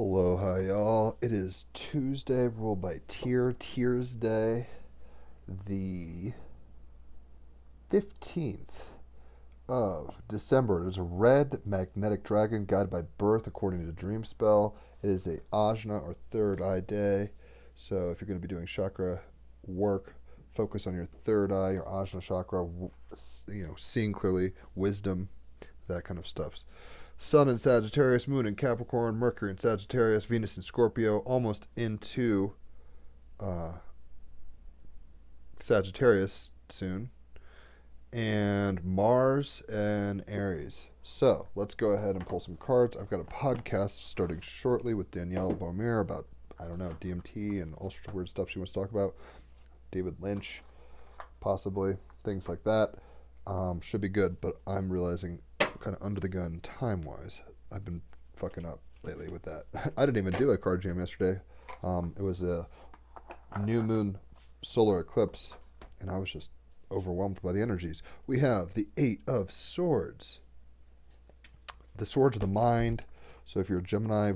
Aloha, y'all. It is Tuesday, ruled by Tears Day, the 15th of December. It is a red magnetic dragon guided by birth according to Dream Spell. It is a Ajna or third eye day. So if you're going to be doing chakra work, focus on your third eye, your Ajna chakra, seeing clearly, wisdom, that kind of stuff. Sun in Sagittarius, Moon in Capricorn, Mercury in Sagittarius, Venus in Scorpio, almost into uh, Sagittarius soon, and Mars and Aries. So let's go ahead and pull some cards. I've got a podcast starting shortly with Danielle Beaumere about, I don't know, DMT and all sorts of weird stuff she wants to talk about. David Lynch, possibly, things like that. Should be good, but I'm realizing kind of under the gun time-wise. I've been fucking up lately with that. I didn't even do a card jam yesterday. It was a new moon solar eclipse, and I was just overwhelmed by the energies. We have the Eight of Swords. The swords of the mind. So if you're a Gemini,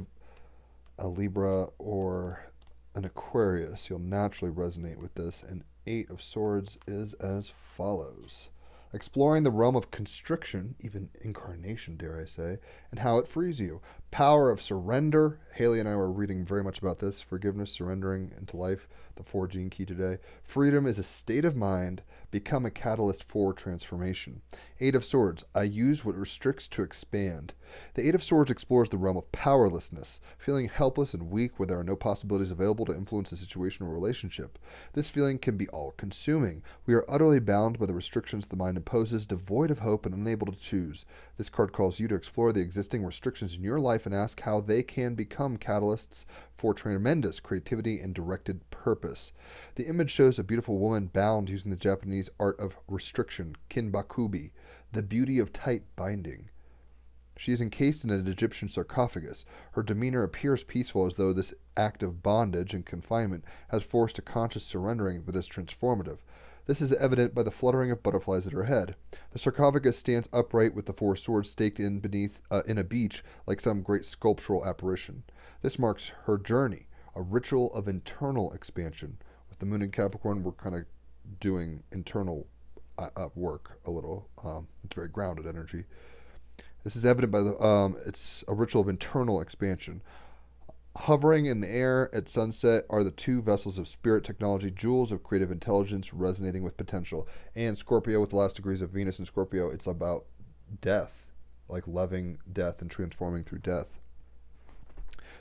a Libra, or an Aquarius, you'll naturally resonate with this. And Eight of Swords is as follows. Exploring the realm of constriction, even incarnation, dare I say, and how it frees you. Power of surrender. Haley and I were reading very much about this. Forgiveness, surrendering into life. The 4 gene key today. Freedom is a state of mind. Become a catalyst for transformation. Eight of Swords. I use what restricts to expand. The Eight of Swords explores the realm of powerlessness, feeling helpless and weak where there are no possibilities available to influence a situation or relationship. This feeling can be all-consuming. We are utterly bound by the restrictions the mind imposes, devoid of hope and unable to choose. This card calls you to explore the existing restrictions in your life and ask how they can become catalysts for tremendous creativity and directed purpose. The image shows a beautiful woman bound using the Japanese art of restriction, kinbakubi, the beauty of tight binding. She is encased in an Egyptian sarcophagus. Her demeanor appears peaceful, as though this act of bondage and confinement has forced a conscious surrendering that is transformative. This is evident by the fluttering of butterflies at her head. The sarcophagus stands upright with the 4 swords staked in beneath in a beach like some great sculptural apparition. This marks her journey, a ritual of internal expansion. With the moon in Capricorn, we're kind of doing internal work a little. It's very grounded energy. This is evident by it's a ritual of internal expansion. Hovering in the air at sunset are the 2 vessels of spirit technology, jewels of creative intelligence resonating with potential. And Scorpio, with the last degrees of Venus in Scorpio, it's about death, like loving death and transforming through death.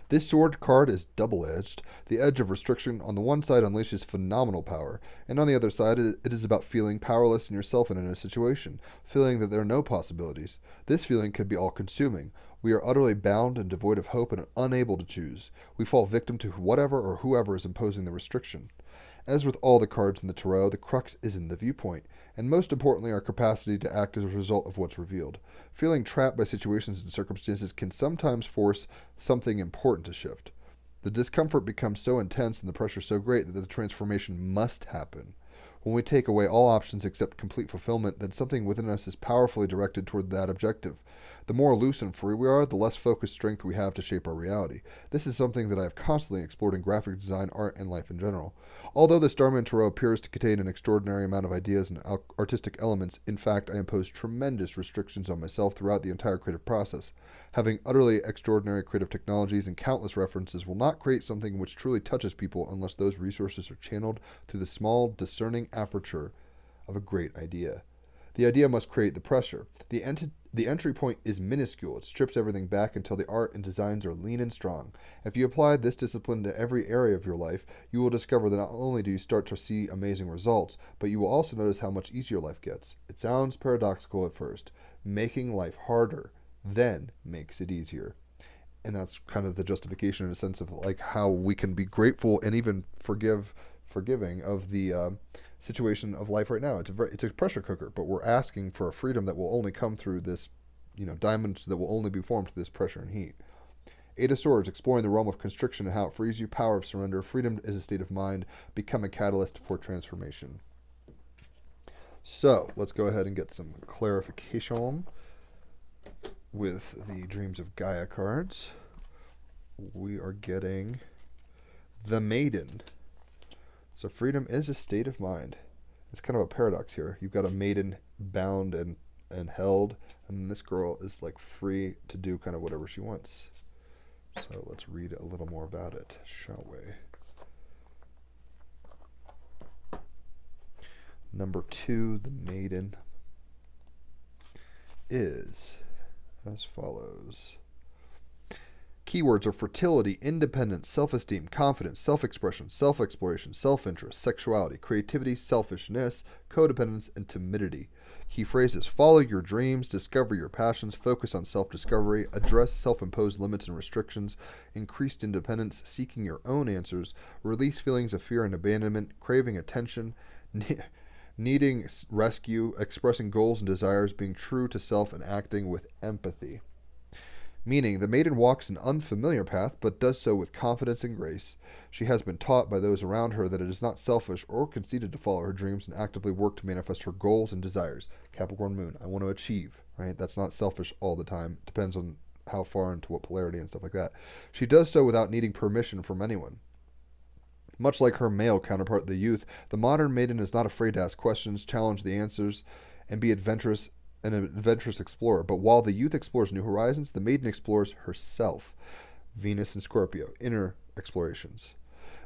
This sword card is double-edged. The edge of restriction on the one side unleashes phenomenal power, and on the other side it is about feeling powerless in yourself and in a situation, feeling that there are no possibilities. This feeling can be all-consuming. We are utterly bound and devoid of hope and unable to choose. We fall victim to whatever or whoever is imposing the restriction. As with all the cards in the tarot, the crux is in the viewpoint, and most importantly, our capacity to act as a result of what's revealed. Feeling trapped by situations and circumstances can sometimes force something important to shift. The discomfort becomes so intense and the pressure so great that the transformation must happen. When we take away all options except complete fulfillment, then something within us is powerfully directed toward that objective. The more loose and free we are, the less focused strength we have to shape our reality. This is something that I have constantly explored in graphic design, art, and life in general. Although the Starman Tarot appears to contain an extraordinary amount of ideas and artistic elements, in fact, I impose tremendous restrictions on myself throughout the entire creative process. Having utterly extraordinary creative technologies and countless references will not create something which truly touches people unless those resources are channeled through the small, discerning aperture of a great idea. The idea must create the pressure. The entry point is minuscule. It strips everything back until the art and designs are lean and strong. If you apply this discipline to every area of your life, you will discover that not only do you start to see amazing results, but you will also notice how much easier life gets. It sounds paradoxical at first. Making life harder then makes it easier. And that's kind of the justification in a sense of like how we can be grateful and even forgiving of the situation of life right now. It's a pressure cooker, but we're asking for a freedom that will only come through this, diamonds that will only be formed through this pressure and heat. Eight of Swords, exploring the realm of constriction and how it frees you. Power of surrender. Freedom is a state of mind. Become a catalyst for transformation. So let's go ahead and get some clarification with the Dreams of Gaia cards. we are getting the maiden. So freedom is a state of mind. It's kind of a paradox here. You've got a maiden bound and held, and this girl is like free to do kind of whatever she wants. So let's read a little more about it, shall we? Number 2, the maiden, is as follows. Keywords are fertility, independence, self-esteem, confidence, self-expression, self-exploration, self-interest, sexuality, creativity, selfishness, codependence, and timidity. Key phrases: follow your dreams, discover your passions, focus on self-discovery, address self-imposed limits and restrictions, increased independence, seeking your own answers, release feelings of fear and abandonment, craving attention, needing rescue, expressing goals and desires, being true to self, and acting with empathy. Meaning, the maiden walks an unfamiliar path, but does so with confidence and grace. She has been taught by those around her that it is not selfish or conceited to follow her dreams and actively work to manifest her goals and desires. Capricorn Moon, I want to achieve, right? That's not selfish all the time. Depends on how far into what polarity and stuff like that. She does so without needing permission from anyone. Much like her male counterpart, the youth, the modern maiden is not afraid to ask questions, challenge the answers, and be adventurous, an adventurous explorer. But while the youth explores new horizons, the maiden explores herself. Venus and Scorpio, inner explorations.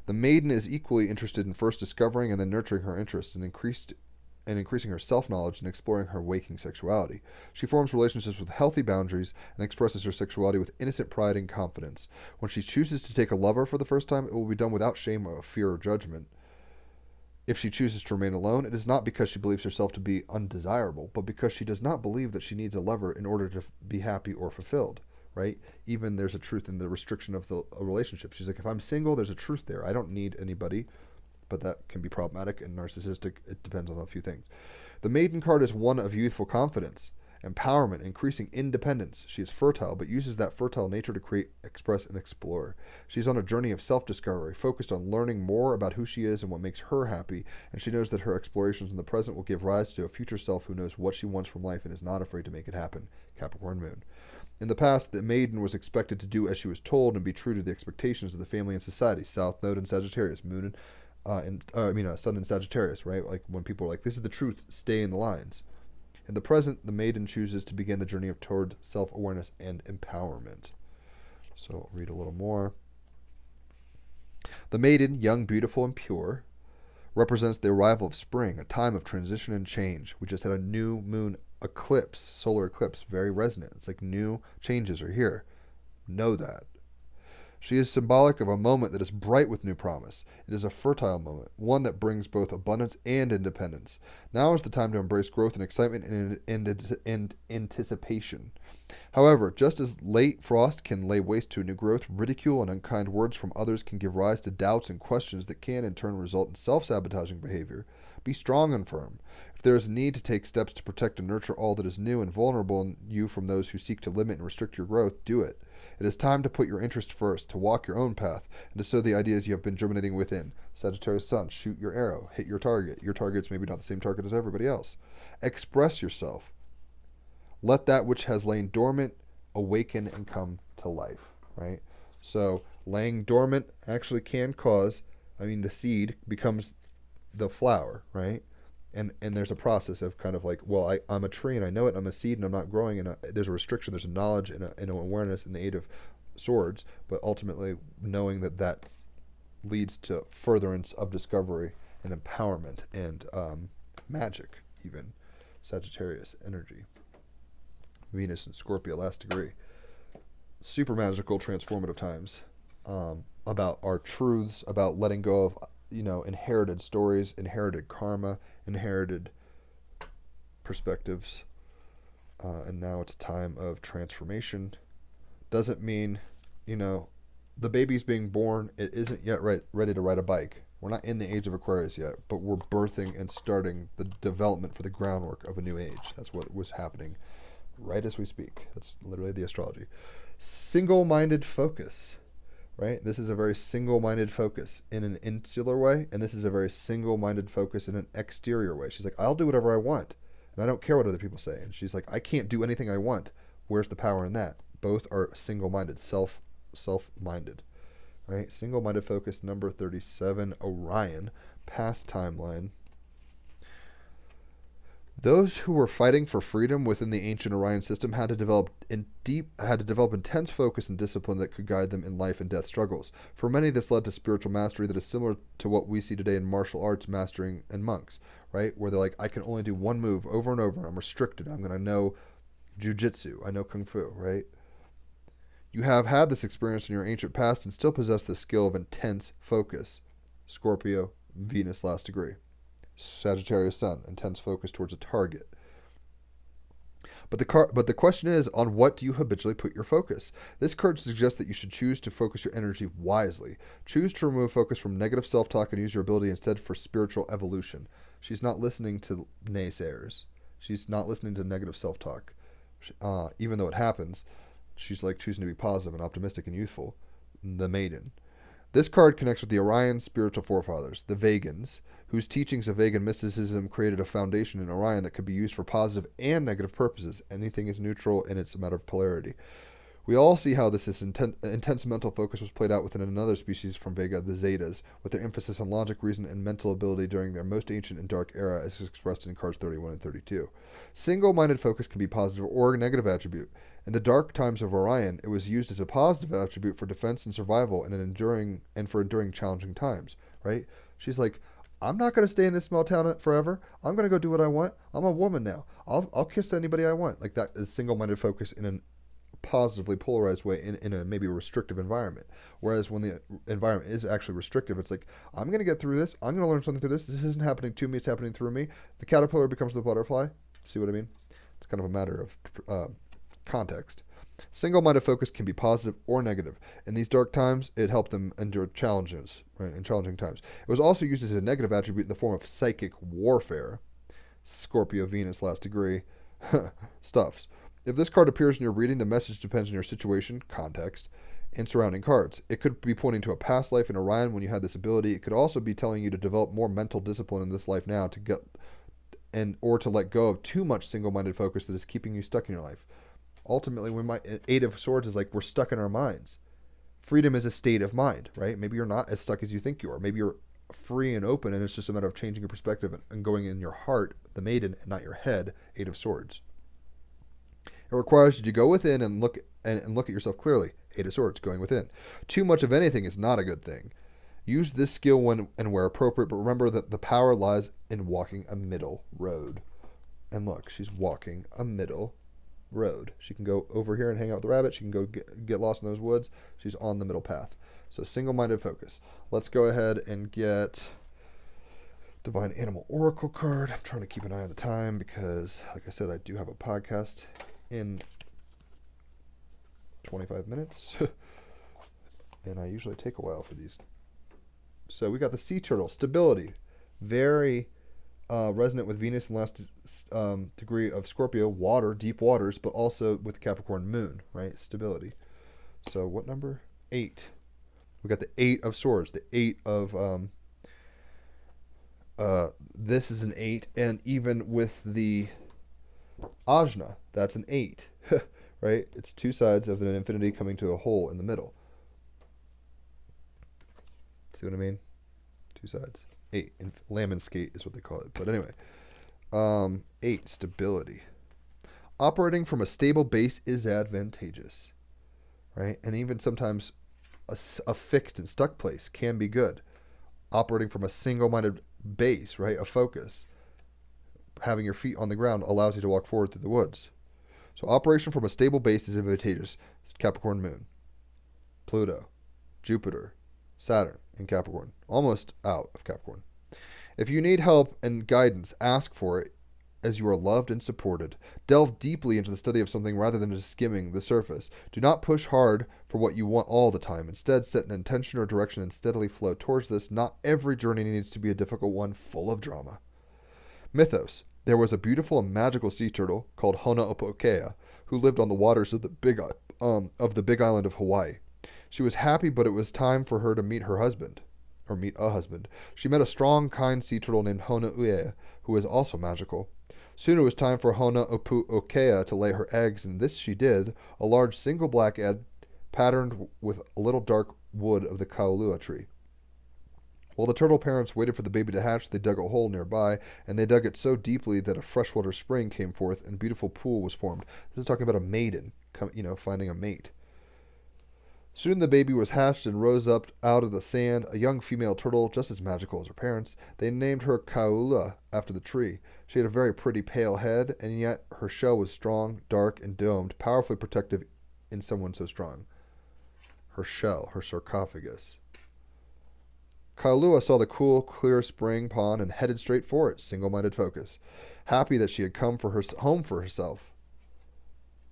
The maiden is equally interested in first discovering and then nurturing her interests and increasing her self-knowledge and exploring her waking sexuality. She forms relationships with healthy boundaries and expresses her sexuality with innocent pride and confidence. When she chooses to take a lover for the first time, it will be done without shame or fear or judgment. If she chooses to remain alone, it is not because she believes herself to be undesirable, but because she does not believe that she needs a lover in order to be happy or fulfilled, right? Even there's a truth in the restriction of a relationship. She's like, if I'm single, there's a truth there. I don't need anybody, but that can be problematic and narcissistic. It depends on a few things. The maiden card is one of youthful confidence, empowerment, increasing independence. She is fertile, but uses that fertile nature to create, express, and explore. She's on a journey of self-discovery, focused on learning more about who she is and what makes her happy, and she knows that her explorations in the present will give rise to a future self who knows what she wants from life and is not afraid to make it happen. Capricorn Moon. In the past, the maiden was expected to do as she was told and be true to the expectations of the family and society. South Node in Sagittarius, Moon Sun in Sagittarius, right? Like when people are like, this is the truth, stay in the lines. In the present, the maiden chooses to begin the journey toward self-awareness and empowerment. So I'll read a little more. The maiden, young, beautiful, and pure, represents the arrival of spring, a time of transition and change. We just had a new moon eclipse, solar eclipse, very resonant. It's like new changes are here. Know that. She is symbolic of a moment that is bright with new promise. It is a fertile moment, one that brings both abundance and independence. Now is the time to embrace growth and excitement and anticipation. However, just as late frost can lay waste to new growth, ridicule and unkind words from others can give rise to doubts and questions that can in turn result in self-sabotaging behavior. Be strong and firm. If there is a need to take steps to protect and nurture all that is new and vulnerable in you from those who seek to limit and restrict your growth, do it. It is time to put your interest first, to walk your own path, and to sow the ideas you have been germinating within. Sagittarius Sun, shoot your arrow, hit your target. Your target's maybe not the same target as everybody else. Express yourself. Let that which has lain dormant awaken and come to life, right? So laying dormant actually can cause, the seed becomes the flower, right? And there's a process of kind of like, well, I'm a tree and I know it, I'm a seed and I'm not growing, and there's a restriction, there's a knowledge and an awareness in the Eight of Swords, but ultimately knowing that leads to furtherance of discovery and empowerment and magic, even. Sagittarius energy. Venus and Scorpio, last degree. Super magical, transformative times. About our truths, about letting go of inherited stories, inherited karma, inherited perspectives, and now it's a time of transformation. Doesn't mean, the baby's being born, it isn't yet ready to ride a bike. We're not in the age of Aquarius yet, but we're birthing and starting the development for the groundwork of a new age. That's what was happening right as we speak. That's literally the astrology. Single-minded focus. Right? This is a very single-minded focus in an insular way, and this is a very single-minded focus in an exterior way. She's like, I'll do whatever I want, and I don't care what other people say. And she's like, I can't do anything I want. Where's the power in that? Both are single-minded, self self-minded. Right? Single-minded focus number 37, Orion, past timeline. Those who were fighting for freedom within the ancient Orion system had to develop intense focus and discipline that could guide them in life and death struggles. For many, this led to spiritual mastery that is similar to what we see today in martial arts mastering and monks, right? Where they're like, I can only do one move over and over. I'm restricted. I'm going to know jujitsu. I know kung fu, right? You have had this experience in your ancient past and still possess the skill of intense focus. Scorpio, Venus, last degree. Sagittarius Sun, intense focus towards a target. But the question is, on what do you habitually put your focus? This card suggests that you should choose to focus your energy wisely. Choose to remove focus from negative self-talk and use your ability instead for spiritual evolution. She's not listening to naysayers. She's not listening to negative self-talk. Even though it happens, she's like choosing to be positive and optimistic and youthful. The Maiden. This card connects with the Orion spiritual forefathers, the Vagans, whose teachings of Vagan mysticism created a foundation in Orion that could be used for positive and negative purposes. Anything is neutral, and it's a matter of polarity. We all see how this intense mental focus was played out within another species from Vega, the Zetas, with their emphasis on logic, reason, and mental ability during their most ancient and dark era, as expressed in cards 31 and 32. Single-minded focus can be positive or a negative attribute. In the dark times of Orion, it was used as a positive attribute for defense and survival and for enduring challenging times, right? She's like, I'm not going to stay in this small town forever. I'm going to go do what I want. I'm a woman now. I'll kiss anybody I want. Like, that is single-minded focus in a positively polarized way in a maybe restrictive environment. Whereas when the environment is actually restrictive, it's like, I'm going to get through this. I'm going to learn something through this. This isn't happening to me. It's happening through me. The caterpillar becomes the butterfly. See what I mean? It's kind of a matter of context. Single-minded focus can be positive or negative. In these dark times, it helped them endure challenges, right, in challenging times. It was also used as a negative attribute in the form of psychic warfare. Scorpio, Venus, last degree. Stuffs. If this card appears in your reading, the message depends on your situation, context, and surrounding cards. It could be pointing to a past life in Orion when you had this ability. It could also be telling you to develop more mental discipline in this life now or to let go of too much single-minded focus that is keeping you stuck in your life. Ultimately, Eight of Swords is like we're stuck in our minds. Freedom is a state of mind, right? Maybe you're not as stuck as you think you are. Maybe you're free and open, and it's just a matter of changing your perspective and going in your heart, the Maiden, and not your head, Eight of Swords. It requires you to go within and look at yourself clearly. Eight of Swords, going within. Too much of anything is not a good thing. Use this skill when and where appropriate, but remember that the power lies in walking a middle road. And look, she's walking a middle road. She can go over here and hang out with the rabbit. She can go get lost in those woods. She's on the middle path. So single-minded focus. Let's go ahead and get Divine Animal Oracle card. I'm trying to keep an eye on the time because, like I said, I do have a podcast in 25 minutes. And I usually take a while for these. So we got the Sea Turtle. Stability. Very resonant with Venus and last degree of Scorpio, water, deep waters, but also with Capricorn moon, right? Stability. So what number? 8. We got the 8 of Swords, the 8 of this is an 8, and even with the Ajna, that's an 8, right? It's two sides of an infinity coming to a hole in the middle. See what I mean? Two sides. 8. Lamb and skate is what they call it. But anyway, 8, stability. Operating from a stable base is advantageous, right? And even sometimes a fixed and stuck place can be good. Operating from a single-minded base, right? A focus. Having your feet on the ground allows you to walk forward through the woods. So operation from a stable base is advantageous. Capricorn moon, Pluto, Jupiter, Saturn in Capricorn. Almost out of Capricorn. If you need help and guidance, ask for it as you are loved and supported. Delve deeply into the study of something rather than just skimming the surface. Do not push hard for what you want all the time. Instead, set an intention or direction and steadily flow towards this. Not every journey needs to be a difficult one full of drama. Mythos. There was a beautiful and magical sea turtle called Ho'oponopono who lived on the waters of the big island of Hawaii. She was happy, but it was time for her to meet a husband. She met a strong, kind sea turtle named Hono'ue, who was also magical. Soon it was time for Ho'oponopono to lay her eggs, and this she did. A large single black egg patterned with a little dark wood of the kaulua tree. While the turtle parents waited for the baby to hatch, they dug a hole nearby, and they dug it so deeply that a freshwater spring came forth and a beautiful pool was formed. This is talking about a maiden, finding a mate. Soon the baby was hatched and rose up out of the sand, a young female turtle, just as magical as her parents. They named her Kaula after the tree. She had a very pretty pale head, and yet her shell was strong, dark, and domed, powerfully protective in someone so strong. Her shell, her sarcophagus. Kailua saw the cool, clear spring pond and headed straight for it, single-minded focus, happy that she had come for her home for herself.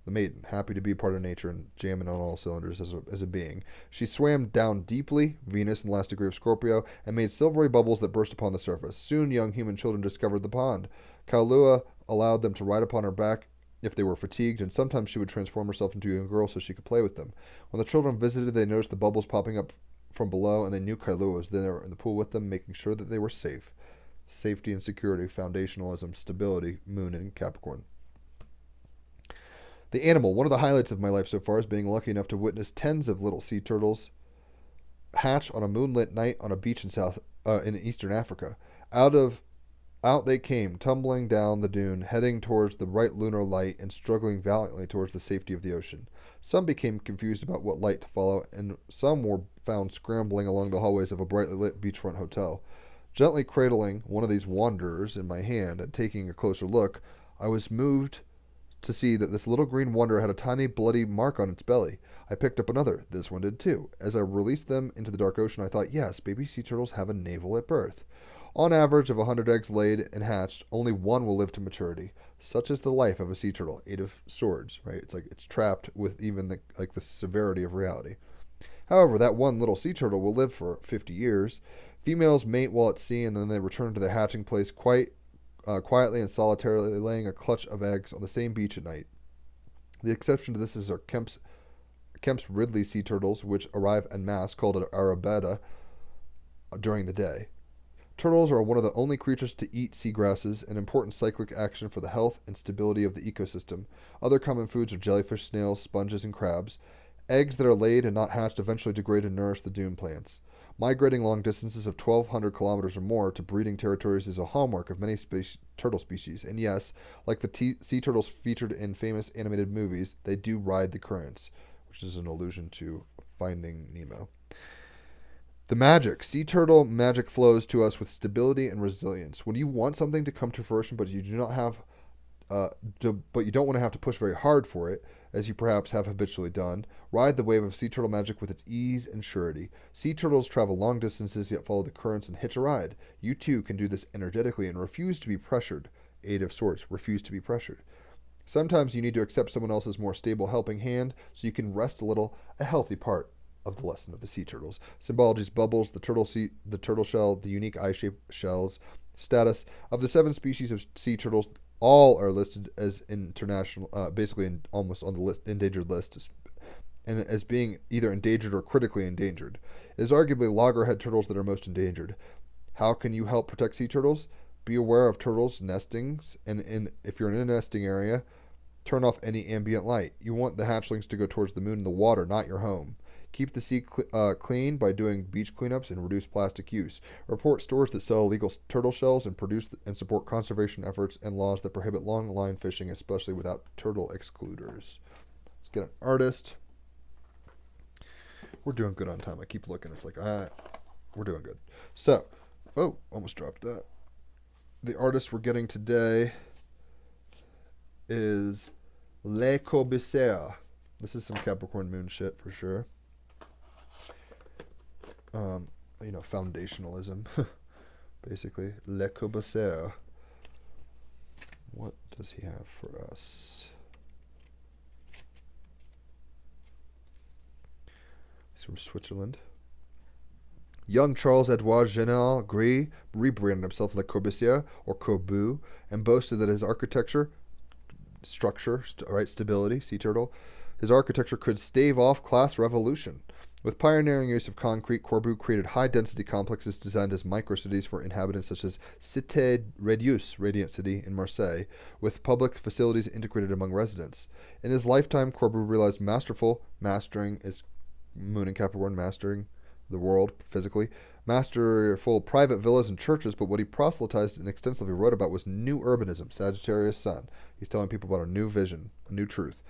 The maiden, happy to be part of nature and jamming on all cylinders as a being. She swam down deeply, Venus in the last degree of Scorpio, and made silvery bubbles that burst upon the surface. Soon young human children discovered the pond. Kailua allowed them to ride upon her back if they were fatigued, and sometimes she would transform herself into a young girl so she could play with them. When the children visited, they noticed the bubbles popping up from below, and they knew Kailua was there in the pool with them, making sure that they were safe. Safety and security, foundationalism, stability, moon in Capricorn. The animal, one of the highlights of my life so far, is being lucky enough to witness tens of little sea turtles hatch on a moonlit night on a beach in eastern Africa. Out they came, tumbling down the dune, heading towards the bright lunar light and struggling valiantly towards the safety of the ocean. Some became confused about what light to follow, and some were found scrambling along the hallways of a brightly lit beachfront hotel. Gently cradling one of these wanderers in my hand and taking a closer look, I was moved to see that this little green wonder had a tiny bloody mark on its belly. I picked up another. This one did too. As I released them into the dark ocean, I thought, yes, baby sea turtles have a navel at birth. On average, of 100 eggs laid and hatched, only one will live to maturity. Such is the life of a sea turtle. 8 of Swords, right? It's like it's trapped with even the severity of reality. However, that one little sea turtle will live for 50 years. Females mate while at sea, and then they return to their hatching place quietly and solitarily, laying a clutch of eggs on the same beach at night. The exception to this is our Kemp's Ridley sea turtles, which arrive en masse, called arabetta, during the day. Turtles are one of the only creatures to eat seagrasses, an important cyclic action for the health and stability of the ecosystem. Other common foods are jellyfish, snails, sponges, and crabs. Eggs that are laid and not hatched eventually degrade and nourish the dune plants. Migrating long distances of 1,200 kilometers or more to breeding territories is a hallmark of many turtle species, and yes, like the sea turtles featured in famous animated movies, they do ride the currents, which is an allusion to Finding Nemo. The magic. Sea turtle magic flows to us with stability and resilience. When you want something to come to fruition, but you do not have, but you don't want to have to push very hard for it, as you perhaps have habitually done, ride the wave of sea turtle magic with its ease and surety. Sea turtles travel long distances, yet follow the currents and hitch a ride. You too can do this energetically and refuse to be pressured. 8 of Swords. Refuse to be pressured. Sometimes you need to accept someone else's more stable helping hand so you can rest a little, a healthy part of the lesson of the sea turtles. Symbologies: bubbles, the turtle shell, the unique eye-shaped shells. Status of the 7 species of sea turtles, all are listed as international, almost on the endangered list, and as being either endangered or critically endangered. It is arguably loggerhead turtles that are most endangered. How can you help protect sea turtles? Be aware of turtles' nestings, and if you're in a nesting area, turn off any ambient light. You want the hatchlings to go towards the moon and the water, not your home. Keep the sea clean by doing beach cleanups and reduce plastic use. Report stores that sell illegal turtle shells and produce and support conservation efforts and laws that prohibit long line fishing, especially without turtle excluders. Let's get an artist. We're doing good on time. I keep looking. It's like, we're doing good. So, almost dropped that. The artist we're getting today is Le Corbusier. This is some Capricorn moon shit for sure. Foundationalism, basically. Le Corbusier. What does he have for us? He's from Switzerland. Young Charles-Edouard Jeannin Gris rebranded himself Le Corbusier, or Corbu, and boasted that his stability, sea turtle, his architecture could stave off class revolution. With pioneering use of concrete, Corbu created high-density complexes designed as microcities for inhabitants such as Cité Radius, Radiant City, in Marseille, with public facilities integrated among residents. In his lifetime, Corbu realized mastering is Moon and Capricorn, mastering the world physically, masterful private villas and churches, but what he proselytized and extensively wrote about was new urbanism, Sagittarius Sun. He's telling people about a new vision, a new truth.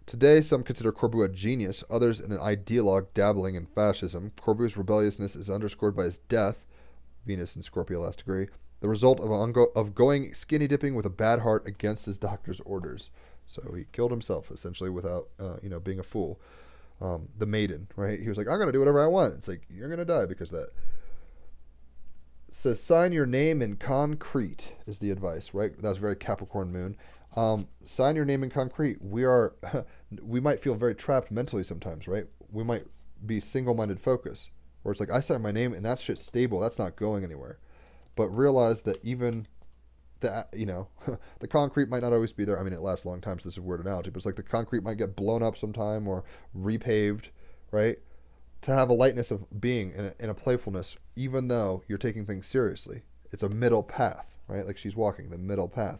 Today, some consider Corbu a genius, others an ideologue dabbling in fascism. Corbu's rebelliousness is underscored by his death, Venus in Scorpio last degree, the result of going skinny dipping with a bad heart against his doctor's orders. So he killed himself, essentially, without, being a fool. The maiden, right? He was like, I'm going to do whatever I want. It's like, you're going to die because of that. It says, sign your name in concrete is the advice, right? That was very Capricorn moon. Sign your name in concrete. We might feel very trapped mentally sometimes, right? We might be single-minded focus, where it's like, I sign my name and that shit's stable. That's not going anywhere. But realize that even the the concrete might not always be there. I mean, it lasts a long time, so this is a weird analogy, but it's like the concrete might get blown up sometime or repaved, right? To have a lightness of being and a playfulness, even though you're taking things seriously. It's a middle path, right? Like she's walking the middle path.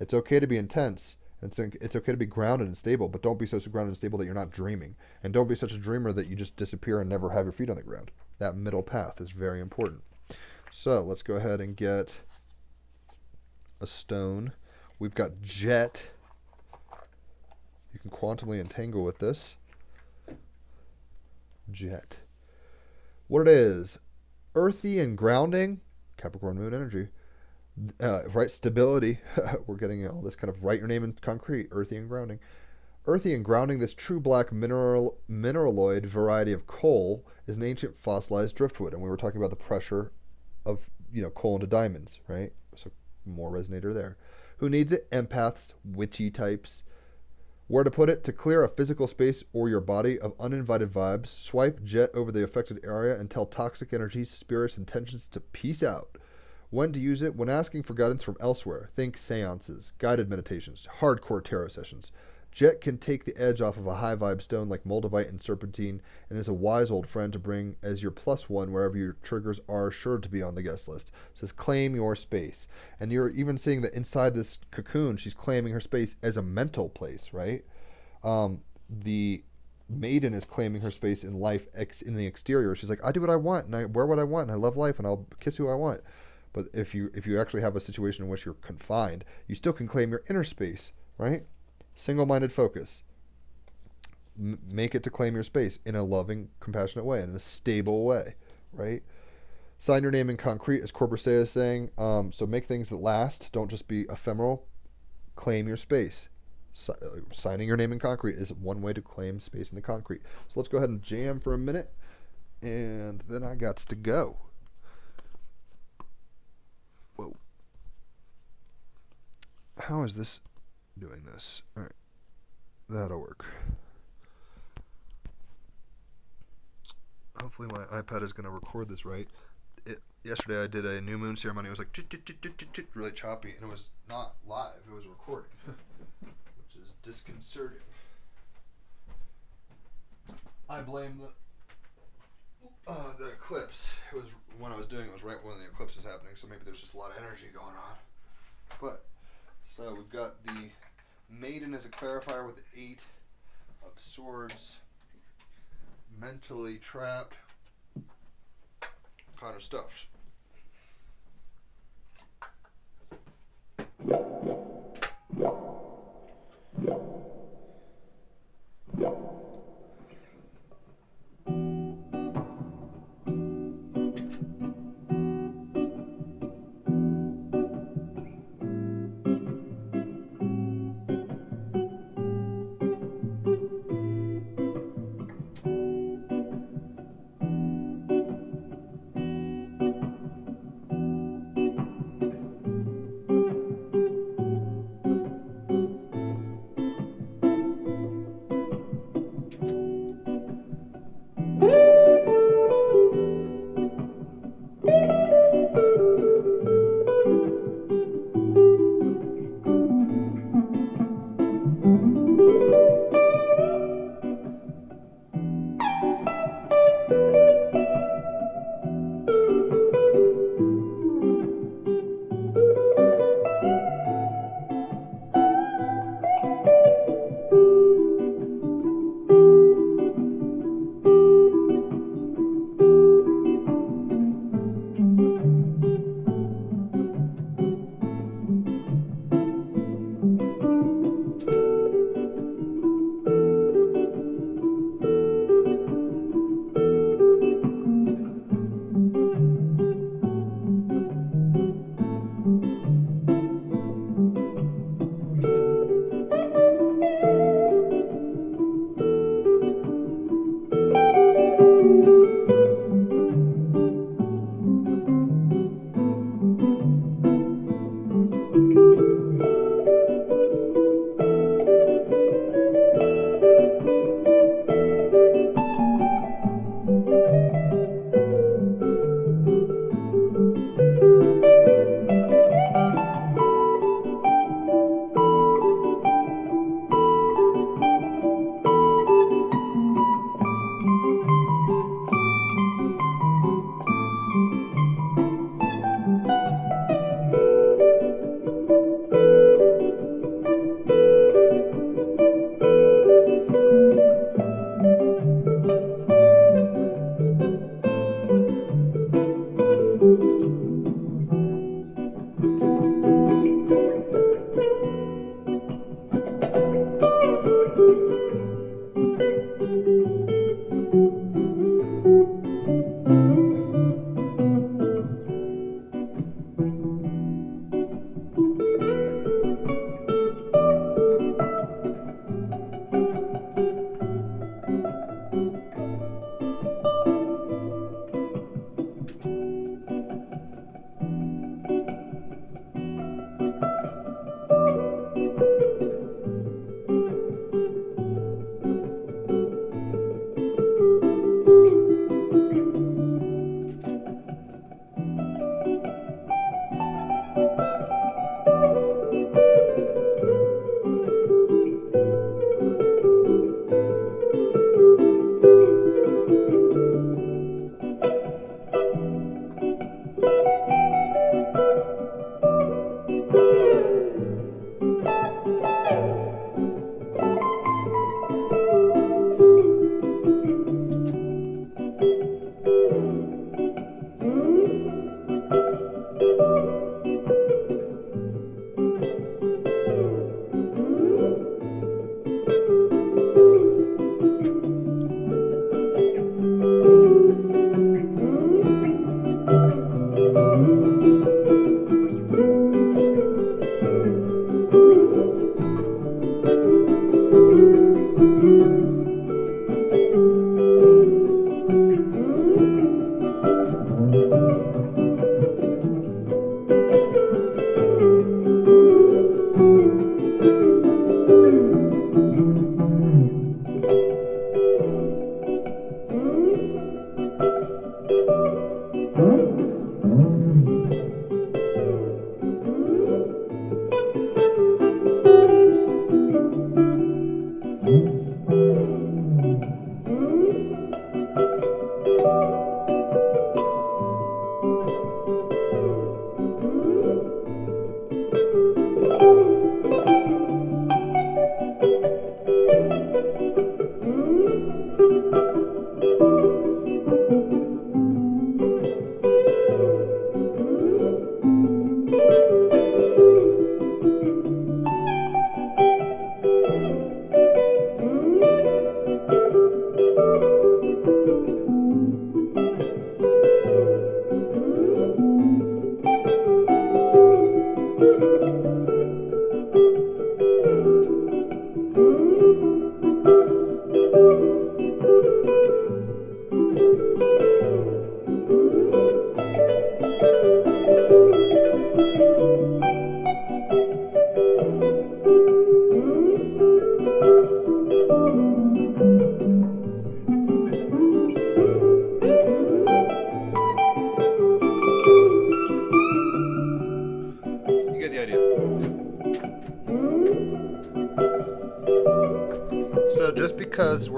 It's okay to be intense. It's okay to be grounded and stable, but don't be so grounded and stable that you're not dreaming. And don't be such a dreamer that you just disappear and never have your feet on the ground. That middle path is very important. So let's go ahead and get a stone. We've got jet. You can quantumly entangle with this. Jet. What it is, earthy and grounding, Capricorn moon energy. Right, stability. We're getting all this kind of write your name in concrete, earthy and grounding. Earthy and grounding, this true black mineraloid variety of coal is an ancient fossilized driftwood. And we were talking about the pressure of, coal into diamonds, right? So more resonator there. Who needs it? Empaths, witchy types. Where to put it? To clear a physical space or your body of uninvited vibes, swipe jet over the affected area and tell toxic energies, spirits, and tensions to peace out. When to use it? When asking for guidance from elsewhere. Think seances, guided meditations, hardcore tarot sessions. Jet can take the edge off of a high vibe stone like moldavite and serpentine, and is a wise old friend to bring as your +1 wherever your triggers are sure to be on the guest list. It says claim your space. And you're even seeing that inside this cocoon, she's claiming her space as a mental place, right? The maiden is claiming her space in life in the exterior. She's like, I do what I want, and I wear what I want, and I love life, and I'll kiss who I want. But if you actually have a situation in which you're confined, you still can claim your inner space, right? Single-minded focus. Make it to claim your space in a loving, compassionate way, in a stable way, right? Sign your name in concrete, as Corbusier is saying. So make things that last. Don't just be ephemeral. Claim your space. Signing your name in concrete is one way to claim space in the concrete. So let's go ahead and jam for a minute, and then I got to go. Whoa. How is this doing this? All right. That'll work. Hopefully my iPad is going to record this right. Yesterday I did a new moon ceremony. It was like really choppy, and it was not live. It was recording, which is disconcerting. I blame the eclipse. It was when I was doing it was right when the eclipse was happening, so maybe there's just a lot of energy going on. But so we've got the maiden as a clarifier with the 8 of swords, mentally trapped kind of stuff.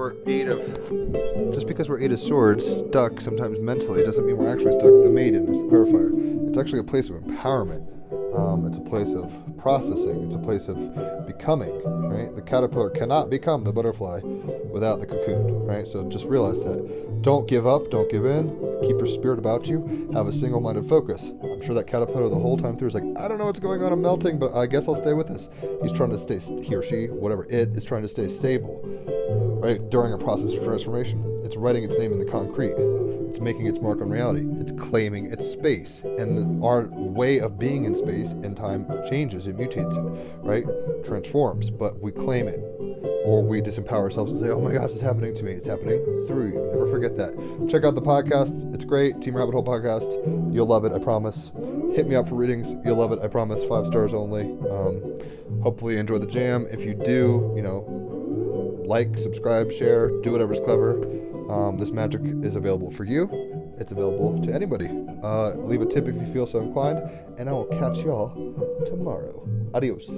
we're eight of swords stuck sometimes mentally doesn't mean we're actually stuck. The maiden is the clarifier. It's actually a place of empowerment. It's a place of processing. It's a place of becoming, right? The caterpillar cannot become the butterfly without the cocoon, right? So just realize that. Don't give up. Don't give in. Keep your spirit about you. Have a single-minded focus. I'm sure that caterpillar the whole time through is like, I don't know what's going on. I'm melting, but I guess I'll stay with this. He's trying to stay, he or she, whatever it is trying to stay stable, right? During a process of transformation. It's writing its name in the concrete. It's making its mark on reality. It's claiming its space. And our way of being in space and time changes. It mutates, right? Transforms. But we claim it. Or we disempower ourselves and say, oh my gosh, it's happening to me. It's happening through you. Never forget that. Check out the podcast. It's great. Team Rabbit Hole podcast. You'll love it, I promise. Hit me up for readings. You'll love it, I promise. 5 stars only. Hopefully you enjoy the jam. If you do, like, subscribe, share, do whatever's clever. This magic is available for you. It's available to anybody. Leave a tip if you feel so inclined, and I will catch y'all tomorrow. Adios.